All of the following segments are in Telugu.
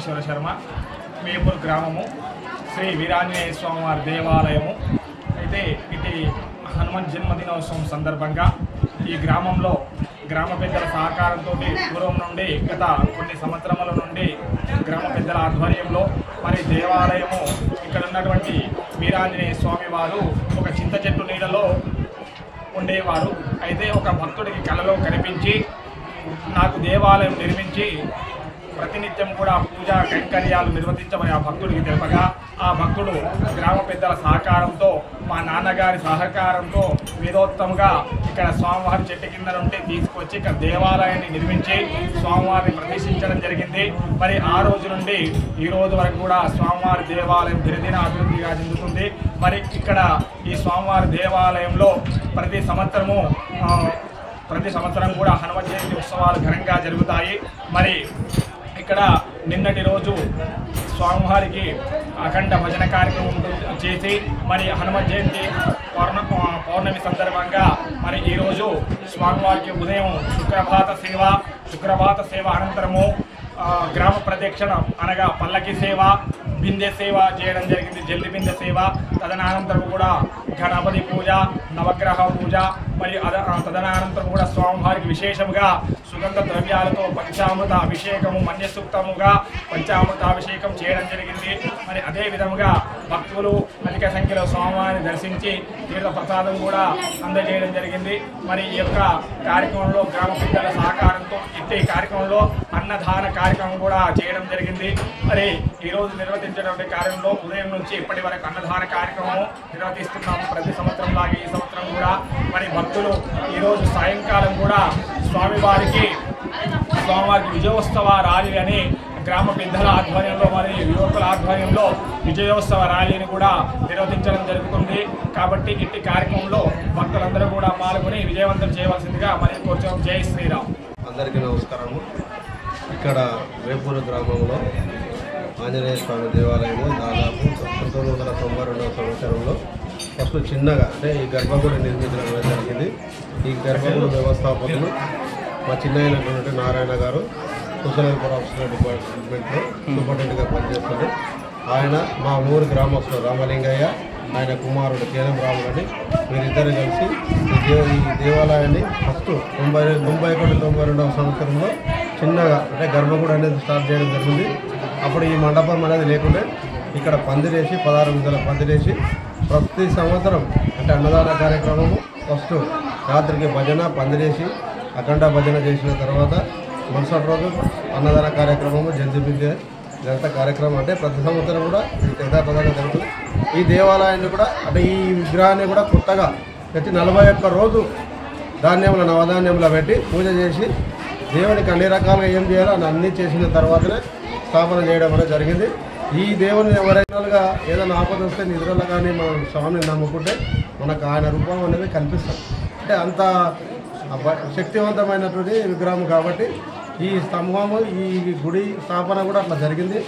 వెంకటేశ్వర శర్మ, వేపూర్ గ్రామము, శ్రీ వీరాంజనేయ స్వామి వారి దేవాలయము. అయితే ఇటు హనుమాన్ జన్మదినోత్సవం సందర్భంగా ఈ గ్రామంలో గ్రామ పెద్దల సహకారంతో పూర్వం నుండి గత కొన్ని సంవత్సరముల నుండి గ్రామ పెద్దల ఆధ్వర్యంలో మరి దేవాలయము ఇక్కడ ఉన్నటువంటి వీరాంజనేయ స్వామి వారు ఒక చింత చెట్టు నీడలో ఉండేవారు. అయితే ఒక భక్తుడికి కలలో కనిపించి నాకు దేవాలయం నిర్మించి ప్రతినిత్యం కూడా పూజా కైంకర్యాలు నిర్వర్తించమని ఆ భక్తుడికి తెలుపగా ఆ భక్తుడు గ్రామ పెద్దల సహకారంతో మా నాన్నగారి సహకారంతో వేదోత్తముగా ఇక్కడ స్వామివారి చెట్టు కింద నుండి తీసుకొచ్చి ఇక్కడ దేవాలయాన్ని నిర్మించి స్వామివారిని ప్రతిష్ఠించడం జరిగింది. మరి ఆ రోజు నుండి ఈ రోజు వరకు కూడా స్వామివారి దేవాలయం దినదిన అభివృద్ధిగా చెందుతుంది. మరి ఇక్కడ ఈ స్వామివారి దేవాలయంలో ప్రతి సంవత్సరం కూడా హనుమ జయంతి ఉత్సవాలు ఘనంగా జరుగుతాయి. మరి ఇక్కడ నిన్నటి రోజు స్వామివారికి అఖండ భజన కార్యక్రమం చేసి మరి హనుమ జయంతి పౌర్ణమి సందర్భంగా మరి ఈరోజు స్వామివారికి ఉదయం శుక్రభాత సేవ అనంతరము గ్రామ ప్రదక్షిణ అనగా పల్లకి సేవ, బిందె సేవ చేయడం జరిగింది, జల్లి బిందె సేవ. తదనంతరం కూడా గణపతి పూజ, నవగ్రహ పూజ, మరి తదనంతరం కూడా స్వామివారికి విశేషముగా సుగంధ ద్రవ్యాలతో పంచామృత అభిషేకము, మన్యసూక్తముగా పంచామృత అభిషేకం చేయడం జరిగింది. మరి అదే విధముగా భక్తులు అధిక సంఖ్యలో స్వామివారిని దర్శించి తీర్థ ప్రసాదం కూడా అందజేయడం జరిగింది. మరి ఈ యొక్క కార్యక్రమంలో గ్రామ పెద్దల సహకారంతో ఇట్టి కార్యక్రమంలో అన్నదాన కార్యక్రమం కూడా చేయడం జరిగింది. మరి ఈరోజు నిర్వర్తించినటువంటి కార్యంలో ఉదయం నుంచి ఇప్పటి వరకు అన్నదాన కార్యక్రమం నిర్వర్తిస్తున్నాము. ప్రతి సంవత్సరం లాగా ఈ సంవత్సరం కూడా మరి భక్తులు ఈరోజు సాయంకాలం కూడా స్వామివారికి విజయోత్సవ ర్యాలీ అని గ్రామ పెద్దల ఆధ్వర్యంలో మరియు యువకుల ఆధ్వర్యంలో విజయోత్సవ ర్యాలీని కూడా నిర్వహించడం జరుగుతుంది. కాబట్టి ఇట్టి కార్యక్రమంలో భక్తులందరూ కూడా పాల్గొని విజయవంతం చేయవలసిందిగా మరి కోరుతున్నాం. జై శ్రీరామ్. అందరికీ నమస్కారము. ఇక్కడ వేపూరు గ్రామంలో ఆంజనేయ స్వామి దేవాలయము దాదాపు 1992వ సంవత్సరంలో ఫస్ట్ చిన్నగా అంటే ఈ గర్భగుడి నిర్మించడం జరిగింది. ఈ గర్భగుడి వ్యవస్థాపకులు మా చిన్నైనటువంటి నారాయణ గారు సోషల్ వెల్ఫేర్ ఆఫీసర్ డిపార్ట్మెంట్లో సూపరింటెండెంట్గా పనిచేస్తుంది. ఆయన మా ఊరు గ్రామస్తులు రామలింగయ్య, ఆయన కుమారుడు కేనం రాములని వీరిద్దరు కలిసి ఈ దేవాలయాన్ని ఫస్ట్ 91-92వ సంవత్సరంలో చిన్నగా అంటే గర్భగుడి అనేది స్టార్ట్ చేయడం జరిగింది. అప్పుడు ఈ మండపం అనేది లేకుంటే ఇక్కడ పందిరేసి 16 గుంతల పందిరేసి ప్రతి సంవత్సరం అంటే అన్నదాన కార్యక్రమము ఫస్ట్ రాత్రికి భజన పందిరేసి అఖండ భజన చేసిన తర్వాత మరుసటి రోజు అన్నదాన కార్యక్రమము జంతుబిందె ఇదంతా కార్యక్రమం అంటే ప్రతి సంవత్సరం కూడా యథాతథంగా జరుగుతుంది. ఈ దేవాలయాన్ని కూడా అంటే ఈ విగ్రహాన్ని కూడా కొత్తగా ప్రతి 41 రోజు నవధాన్యములు పెట్టి పూజ చేసి దేవునికి అన్ని రకాలుగా ఏం చేయాలో అన్నీ చేసిన తర్వాతనే స్థాపన చేయడం అనేది జరిగింది. ఈ దేవుని ఎవరైనా ఏదైనా ఆపద వస్తే నిద్రలో కానీ మనం స్వామిని నమ్ముకుంటే మనకు ఆయన రూపం అనేది కనిపిస్తుంది. అంటే అంత శక్తివంతమైనటువంటి విగ్రహం కాబట్టి ఈ స్తంభము ఈ గుడి స్థాపన కూడా అట్లా జరిగింది.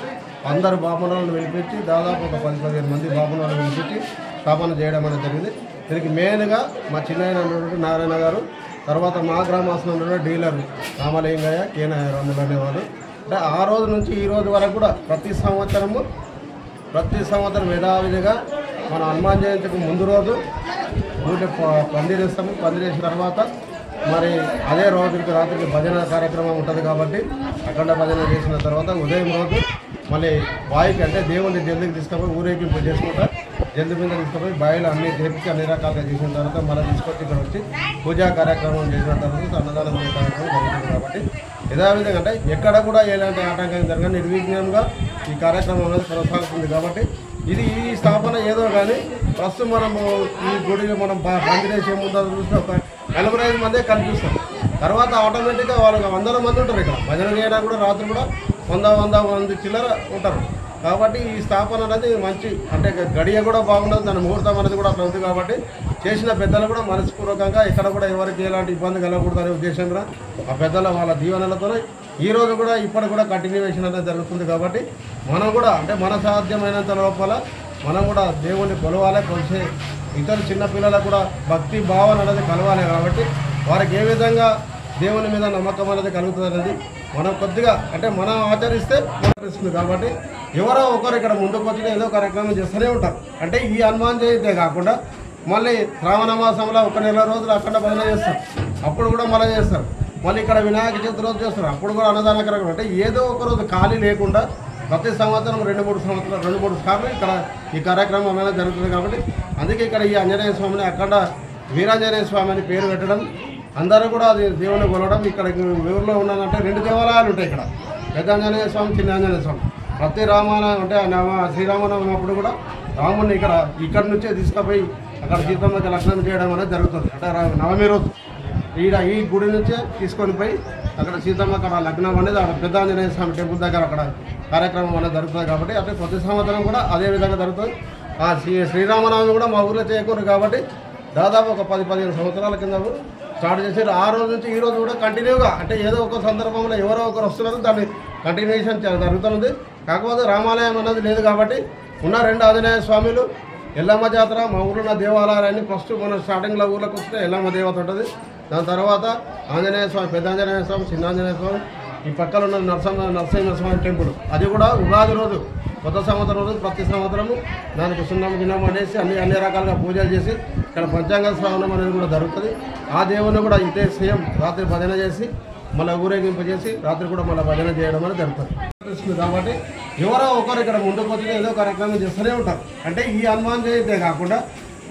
అందరు బాపనాలను పిలిపించి దాదాపు ఒక 10-15 మంది బాపనాలను పిలిపించి స్థాపన చేయడం అనేది జరిగింది. దీనికి మెయిన్గా మా చిన్నైనటువంటి నారాయణ గారు, తర్వాత మా గ్రామస్తున్న డీలర్ రామలింగయ్య, కేన రాములు అనేవారు. అంటే ఆ రోజు నుంచి ఈ రోజు వరకు కూడా ప్రతి సంవత్సరం యథావిధిగా మన హనుమాన్ జయంతికి ముందు రోజు ఊరికే పందిరేస్తాము. పందిరేసిన తర్వాత మరి అదే రోజుకి రాత్రికి భజన కార్యక్రమం ఉంటుంది కాబట్టి అఖండ భజన చేసిన తర్వాత ఉదయం రోజు మళ్ళీ బాయికి అంటే దేవుని జల్దికి తీసుకుపోయి ఊరేగింపు చేసుకుంటా జల్ది మీద తీసుకుపోయి బాయిలు అన్నీ తెప్పించి అన్ని రకాలుగా చేసిన తర్వాత మళ్ళీ తీసుకొచ్చి ఇక్కడ వచ్చి పూజా కార్యక్రమం చేసిన తర్వాత అన్నదానం కార్యక్రమం జరుగుతుంది. కాబట్టి యథావిధంగా అంటే ఎక్కడ కూడా ఎలాంటి ఆటంకం జరగని నిర్విఘ్నంగా ఈ కార్యక్రమం అనేది కొనసాగుతుంది. కాబట్టి ఇది ఈ స్థాపన ఏదో కానీ ప్రస్తుతం మనము ఈ గుడిలో మనం పందిరేసే ముందు చూస్తే ఒక 45 మందే కనిపిస్తాం. తర్వాత ఆటోమేటిక్గా వాళ్ళకి 100 మంది ఉంటారు. ఇక్కడ భజన చేయడానికి కూడా రాత్రి కూడా 100 మంది చిల్లర ఉంటారు. కాబట్టి ఈ స్థాపన అనేది మంచి అంటే గడియ కూడా బాగుంటుంది, దాని ముహూర్తం అనేది కూడా అట్లా ఉంది. కాబట్టి చేసిన పెద్దలు కూడా మనస్పూర్వకంగా ఇక్కడ కూడా ఎవరికి ఎలాంటి ఇబ్బంది కలగకూడదనే ఉద్దేశంగా ఆ పెద్దల వాళ్ళ దీవెనలతోనే ఈరోజు కూడా ఇప్పటికి కూడా కంటిన్యూవేషన్ అనేది జరుగుతుంది. కాబట్టి మనం కూడా అంటే మన సాధ్యమైనంత లోపల మనం కూడా దేవుణ్ణి కొలవాలి, కొలిసే ఇతర చిన్నపిల్లలకు కూడా భక్తి భావన అనేది కలవాలి. కాబట్టి వారికి ఏ విధంగా దేవుని మీద నమ్మకం అనేది కలుగుతుంది అనేది మనం కొద్దిగా అంటే మనం ఆచరిస్తే మనస్తుంది కాబట్టి ఎవరో ఒకరు ఇక్కడ ముందుకు వచ్చి ఏదో కార్యక్రమం చేస్తూనే ఉంటారు. అంటే ఈ హనుమాన్ జయంతే కాకుండా మళ్ళీ శ్రావణ మాసంలో ఒక నెల రోజులు అక్కడ భజన చేస్తారు, అప్పుడు కూడా మళ్ళీ చేస్తారు. మళ్ళీ ఇక్కడ వినాయక చవితి రోజు చేస్తారు, అప్పుడు కూడా అన్నదాన కార్యక్రమం. అంటే ఏదో ఒక రోజు ఖాళీ లేకుండా ప్రతి సంవత్సరం 2-3 సార్లు ఇక్కడ ఈ కార్యక్రమం అనేది జరుగుతుంది. కాబట్టి అందుకే ఇక్కడ ఈ ఆంజనేయ స్వామిని అఖండ వీరాంజనేయ స్వామి అని పేరు పెట్టడం, అందరూ కూడా అది దేవుని కొలవడం. ఇక్కడ ఊరిలో ఉన్నదంటే 2 దేవాలయాలు ఉంటాయి ఇక్కడ, పెద్ద ఆంజనేయ స్వామి, చిన్న ఆంజనేయ స్వామి. ప్రతి రామాయణం అంటే శ్రీరామనవమి అప్పుడు కూడా రాముడిని ఇక్కడ నుంచే తీసుకుపోయి అక్కడ సీతమ్మకి లగ్నం చేయడం అనేది జరుగుతుంది. అంటే నవమి రోజు ఈ గుడి నుంచే తీసుకొని పోయి అక్కడ సీతమ్మ అక్కడ లగ్నం అనేది అక్కడ పెద్ద ఆంజనేయ స్వామి టెంపుల్ దగ్గర అక్కడ కార్యక్రమం అనేది జరుగుతుంది. కాబట్టి అంటే ప్రతి సంవత్సరం కూడా అదే విధంగా జరుగుతుంది. శ్రీరామనవమి కూడా మా ఊరిలో చేయకూడదు కాబట్టి దాదాపు ఒక 10-15 సంవత్సరాల కింద స్టార్ట్ చేశారు. ఆ రోజు నుంచి ఈ రోజు కూడా కంటిన్యూగా అంటే ఏదో ఒక సందర్భంలో ఎవరో ఒకరు వస్తున్నారు, దాన్ని కంటిన్యూషన్ జరుగుతుంది. కాకపోతే రామాలయం అన్నది లేదు కాబట్టి ఉన్న 2 ఆంజనేయ స్వామిలు, ఎల్లమ్మ జాతర, మా ఊళ్ళో ఉన్న దేవాలయాన్ని ఫస్ట్ మన స్టార్టింగ్లో ఊళ్ళోకి వస్తే ఎల్లమ్మ దేవత ఉంటుంది. దాని తర్వాత ఆంజనేయ స్వామి, పెద్ద ఆంజనేయ స్వామి, చిన్న ఆంజనేయ స్వామి, ఈ పక్కన ఉన్న నరసింహస్వామి టెంపుల్. అది కూడా ఉగాది రోజు కొత్త సంవత్సరం రోజు ప్రతి సంవత్సరము దానికి సున్నం గిన్నం అనేసి అన్ని రకాలుగా పూజలు చేసి ఇక్కడ పంచాంగ శ్రావణం అనేది కూడా జరుగుతుంది. ఆ దేవుని కూడా ఇదే సేమ్ రాత్రి భజన చేసి మళ్ళీ ఊరేగింపు చేసి రాత్రి కూడా మళ్ళీ భజన చేయడం అనేది జరుగుతుంది. కాబట్టి ఎవరో ఒకరు ఇక్కడ ముందుకు వచ్చి ఏదో కార్యక్రమం చేస్తూనే ఉంటారు. అంటే ఈ హనుమాన్ జయంతే కాకుండా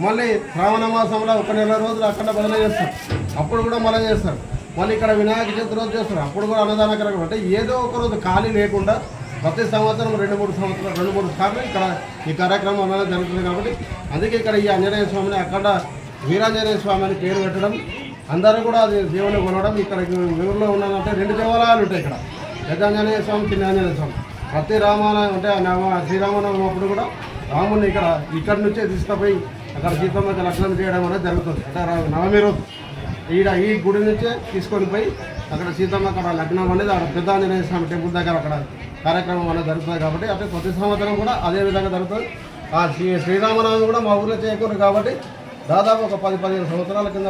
మళ్ళీ శ్రావణ మాసంలో ఒక నెల రోజులు అక్కడ భజన చేస్తారు, అప్పుడు కూడా మళ్ళీ చేస్తారు. మళ్ళీ ఇక్కడ వినాయక చవితి రోజు చేస్తారు, అప్పుడు కూడా అన్నదాన కార్యక్రమం. అంటే ఏదో ఒక రోజు ఖాళీ లేకుండా ప్రతి సంవత్సరం 2-3 సార్లు ఇక్కడ ఈ కార్యక్రమం అనేది జరుగుతుంది. కాబట్టి అందుకే ఇక్కడ ఈ ఆంజనేయ స్వామిని అఖండ వీరాంజనేయ స్వామి అని పేరు పెట్టడం, అందరూ కూడా అది దేవుని కొనడం. ఇక్కడ ఊరిలో ఉన్నదంటే 2 దేవాలయాలు ఉంటాయి ఇక్కడ, పెద్ద ఆంజనేయ స్వామి, చిన్న ఆంజనేయ స్వామి. ప్రతి రామాయణం అంటే శ్రీరామనవమి అప్పుడు కూడా రాముడిని ఇక్కడ నుంచే తీసుకుపోయి అక్కడ సీతమ్మకి లగ్నం చేయడం అనేది జరుగుతుంది. అంటే నవమి రోజు ఈ గుడి నుంచే తీసుకొని పోయి అక్కడ సీతమ్మ అక్కడ లగ్నం అనేది అక్కడ పెద్ద ఆంజనేయ స్వామి టెంపుల్ దగ్గర అక్కడ కార్యక్రమం అనేది జరుగుతుంది. కాబట్టి అంటే ప్రతి సంవత్సరం కూడా అదే విధంగా జరుగుతుంది. శ్రీరామనవమి కూడా మా ఊళ్ళో చేయకూడదు కాబట్టి దాదాపు ఒక 10-15 సంవత్సరాల కింద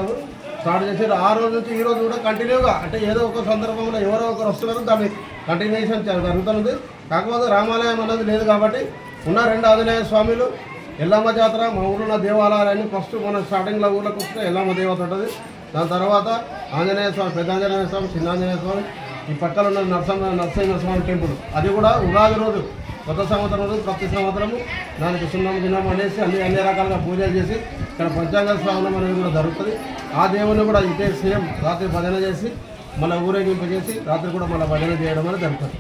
స్టార్ట్ చేశారు. ఆ రోజు నుంచి ఈ రోజు కూడా కంటిన్యూగా అంటే ఏదో ఒక సందర్భంలో ఎవరో ఒకరు వస్తున్నారు, దాన్ని కంటిన్యూషన్ జరుగుతుంది. కాకపోతే రామాలయం అన్నది లేదు కాబట్టి ఉన్న 2 ఆంజనేయ స్వామిలు, ఎల్లమ్మ జాతర, మా ఊళ్ళో ఉన్న దేవాలయాన్ని ఫస్ట్ మన స్టార్టింగ్లో ఊళ్ళోకి వస్తే ఎల్లమ్మ దేవత ఉంటుంది. దాని తర్వాత ఆంజనేయ స్వామి, పెద్ద ఆంజనేయ స్వామి, చిన్న ఆంజనేయ స్వామి, ఈ పక్కన ఉన్న నరసింహస్వామి టెంపుల్. అది కూడా ఉగాది రోజు కొత్త సంవత్సరం రోజు ప్రతి సంవత్సరము దానికి సున్నం గిన్నం అనేసి అన్ని రకాలుగా పూజలు చేసి ఇక్కడ పంచాంగ శ్రావణం అనేది కూడా జరుగుతుంది. ఆ దేవుని కూడా ఇదే సేమ్ రాత్రి భజన చేసి మళ్ళీ ఊరేగింపు చేసి రాత్రి కూడా మళ్ళీ భజన చేయడం అనేది జరుగుతుంది.